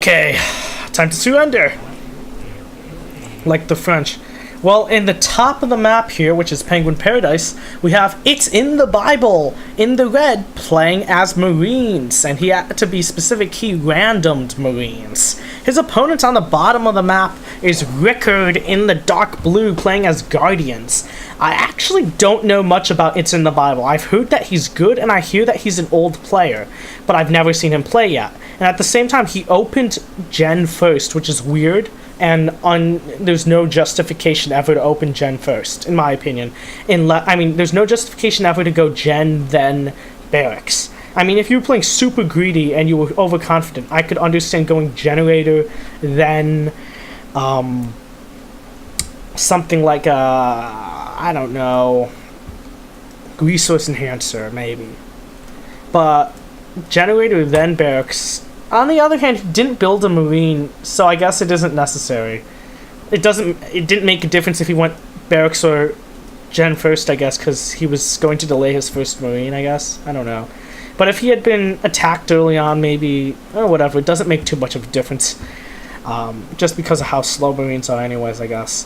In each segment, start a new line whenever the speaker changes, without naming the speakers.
Okay, time to surrender. Like the French. Well, in the top of the map here, which is Penguin Paradise, we have It's in the Bible, in the red, playing as Marines, and he had to be specific, he randomed Marines. His opponent on the bottom of the map is Rickard in the dark blue, playing as Guardians. I actually don't know much about It's in the Bible. I've heard that he's good, and I hear that he's an old player, but I've never seen him play yet. And at the same time, he opened Gen first, which is weird. And there's no justification ever to open Gen first, in my opinion. There's no justification ever to go Gen, then Barracks. I mean, if you were playing super greedy and you were overconfident, I could understand going Generator, then something like I don't know, Resource Enhancer, maybe. But Generator, then Barracks. On the other hand, he didn't build a Marine, so I guess it isn't necessary. It didn't make a difference if he went Barracks or Gen first, I guess, because he was going to delay his first Marine, I guess. I don't know. But if he had been attacked early on, maybe, or whatever, it doesn't make too much of a difference. Just because of how slow Marines are anyways, I guess.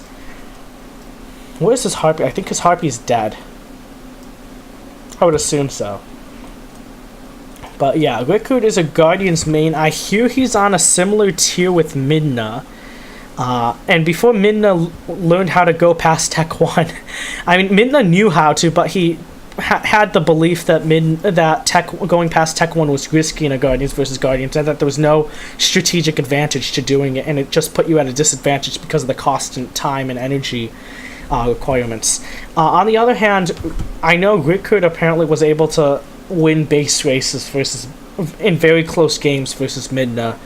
Where's his Harpy? I think his Harpy is dead. I would assume so. But yeah, Rickard is a Guardians main. I hear he's on a similar tier with Midna. And before Midna learned how to go past Tech 1, I mean, Midna knew how to, but he had the belief that going past Tech 1 was risky in a Guardians versus Guardians, and that there was no strategic advantage to doing it, and it just put you at a disadvantage because of the cost and time and energy requirements. On the other hand, I know Rickard apparently was able to win base races in very close games versus Midna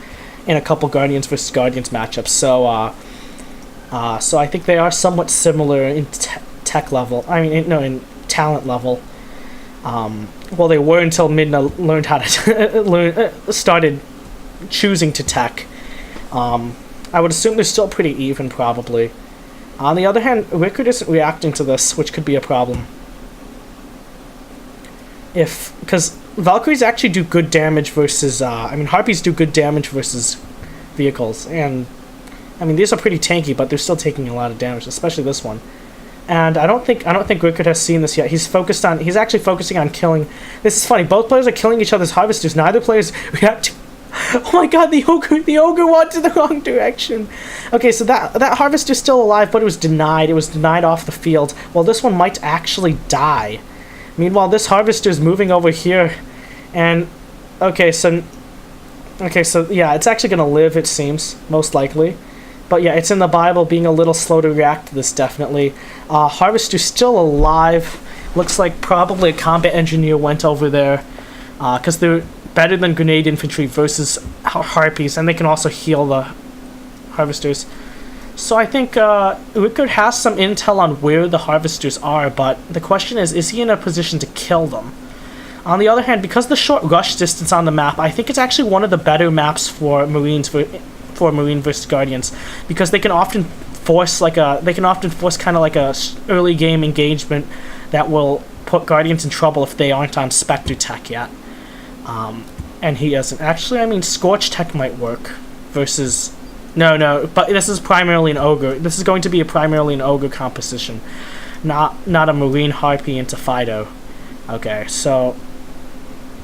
in a couple Guardians versus Guardians matchups. So I think they are somewhat similar in tech level. I mean, in talent level. Well, they were until Midna learned how to started choosing to tech. I would assume they're still pretty even, probably. On the other hand, Rickard isn't reacting to this, which could be a problem. Because Valkyries actually do good damage versus, Harpies do good damage versus vehicles, and, these are pretty tanky, but they're still taking a lot of damage, especially this one. And I don't think Rickard has seen this yet. He's actually focusing on killing. This is funny, both players are killing each other's harvesters. Neither player's reacting. Oh my god, the ogre went in the wrong direction. Okay, so that harvester's still alive, but it was denied. It was denied off the field. Well, this one might actually die. Meanwhile, this harvester's moving over here, and so yeah, it's actually gonna live, it seems, most likely. But yeah, it's in the Bible, being a little slow to react to this, definitely. Harvester's still alive. Looks like probably a combat engineer went over there, because they're better than grenade infantry versus harpies, and they can also heal the harvesters. So I think Rickard has some intel on where the harvesters are, but the question is he in a position to kill them? On the other hand, because the short rush distance on the map, I think it's actually one of the better maps for Marines for Marine versus Guardians, because they can often force kind of like a early game engagement that will put Guardians in trouble if they aren't on Spectre tech yet. And he isn't. Actually, Scorch tech might work versus. No, but this is primarily an ogre. This is going to be primarily an ogre composition, not a Marine Harpy into Fido. Okay, so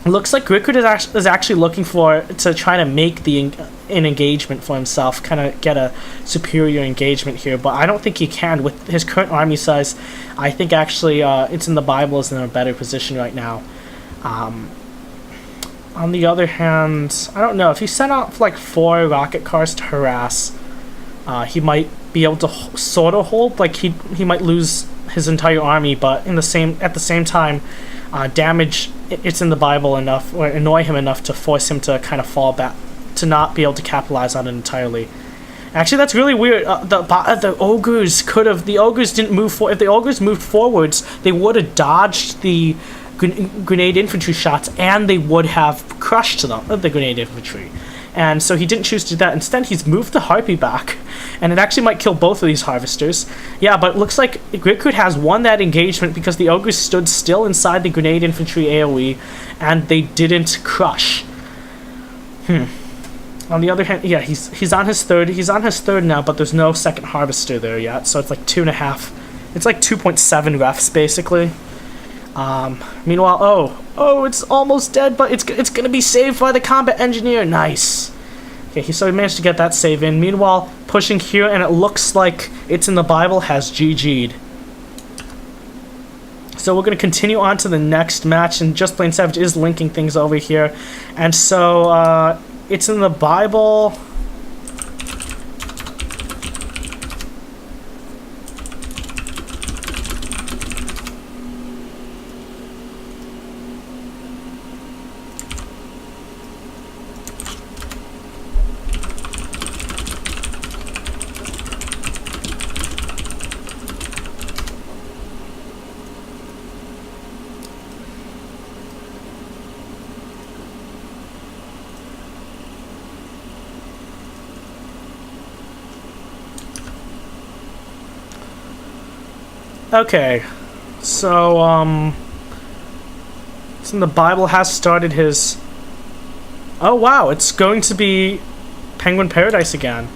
it looks like Rickard is actually looking to try to make an engagement for himself, kind of get a superior engagement here, but I don't think he can with his current army size. I think actually It's in the Bible is in a better position right now. On the other hand, I don't know, if he sent out like 4 rocket cars to harass, he might be able to sort of hold. Like he might lose his entire army, but at the same time, damage It's in the Bible enough, or annoy him enough to force him to kind of fall back, to not be able to capitalize on it entirely. Actually, that's really weird. The ogres could have. The ogres didn't move forward. If the ogres moved forwards, they would have dodged the grenade infantry shots, and they would have crushed the grenade infantry. And so he didn't choose to do that. Instead, he's moved the Harpy back, and it actually might kill both of these harvesters. Yeah, but it looks like Rickard has won that engagement because the ogres stood still inside the grenade infantry AoE, and they didn't crush. On the other hand, yeah, he's on his third. He's on his third now, but there's no second harvester there yet, so it's like 2.5. It's like 2.7 refs basically. Meanwhile, oh, it's almost dead, but it's gonna be saved by the combat engineer. Nice. Okay, so he managed to get that save in. Meanwhile, pushing here, and it looks like It's in the Bible has GG'd. So we're going to continue on to the next match, and Just Plain Savage is linking things over here. And so, It's in the Bible... Okay, so, It's in the Bible has started his... Oh wow, it's going to be Penguin Paradise again.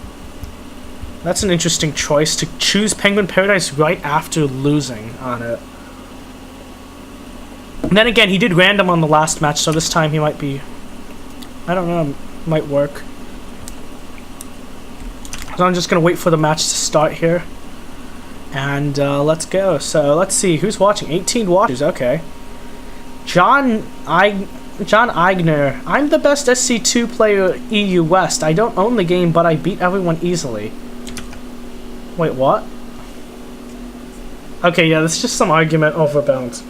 That's an interesting choice, to choose Penguin Paradise right after losing on it. And then again, he did random on the last match, so this time he might be... I don't know, might work. So I'm just going to wait for the match to start here. And let's go. So let's see who's watching. 18 watchers. Okay. John Eigner. I'm the best SC2 player EU West. I don't own the game, but I beat everyone easily. Wait, what? Okay, yeah, this is just some argument over bounds.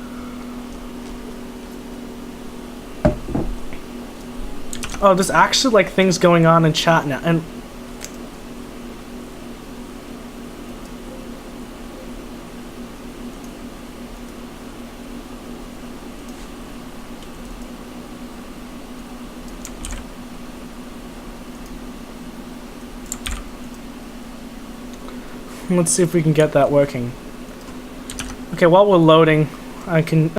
Oh, there's actually like things going on in chat now, and. Let's see if we can get that working. Okay, while we're loading, I can...